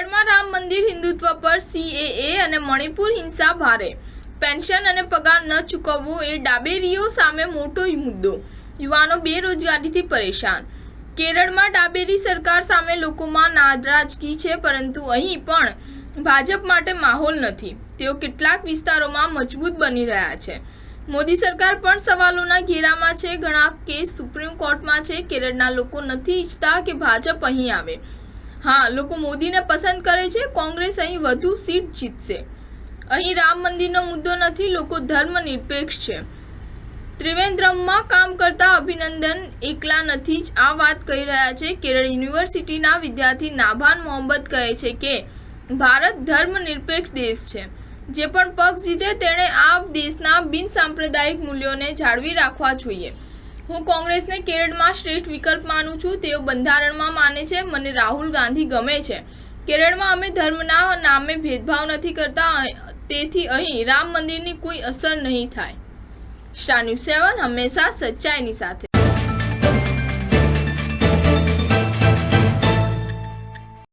કેરળમાં રામ મંદિર, હિન્દુત્વ પર CAA અને મણિપુર હિંસા ભારે. પેન્શન અને પગાર ન ચૂકવવો એ ડાબેરીઓ સામે મોટો મુદ્દો. યુવાનો બેરોજગારીથી પરેશાન. કેરળમાં ડાબેરી સરકાર સામે લોકોમાં નારાજગી છે, પરંતુ અહીં પણ ભાજપ માટે માહોલ નથી. તેઓ કેટલાક વિસ્તારોમાં મજબૂત બની રહ્યા છે. મોદી સરકાર પણ સવાલોના ઘેરામાં છે. ઘણા કેસ સુપ્રીમ કોર્ટમાં છે. કેરળના લોકો નથી ઈચ્છતા કે ભાજપ અહીં આવે. હા, લોકો મોદીને પસંદ કરે છે. કોંગ્રેસ અહીં વધુ સીટ જીતશે. અહીં રામ મંદિરનો મુદ્દો નથી, લોકો ધર્મનિરપેક્ષ છે. ત્રિવેન્દ્રમમાં કામ કરતા અભિનંદન એકલા નથી જ આ વાત કહી રહ્યા છે. કેરળ યુનિવર્સિટીના વિદ્યાર્થી નાભાન મોહમ્મદ કહે છે કે ભારત ધર્મનિરપેક્ષ દેશ છે. જે પણ પક્ષ જીતે તેણે આ દેશના બિનસાંપ્રદાયિક મૂલ્યોને જાળવી રાખવા જોઈએ. હું કોંગ્રેસને કેરળમાં શ્રેષ્ઠ વિકલ્પ માનું છું. તેઓ બંધારણમાં માને છે. મને રાહુલ ગાંધી ગમે છે. કેરળમાં અમે ધર્મના નામે ભેદભાવ નથી કરતા, તેથી અહીં રામ મંદિરની કોઈ અસર નહીં થાય. સ્ટાર ન્યૂઝ 7 હંમેશા સચ્ચાઈની સાથે.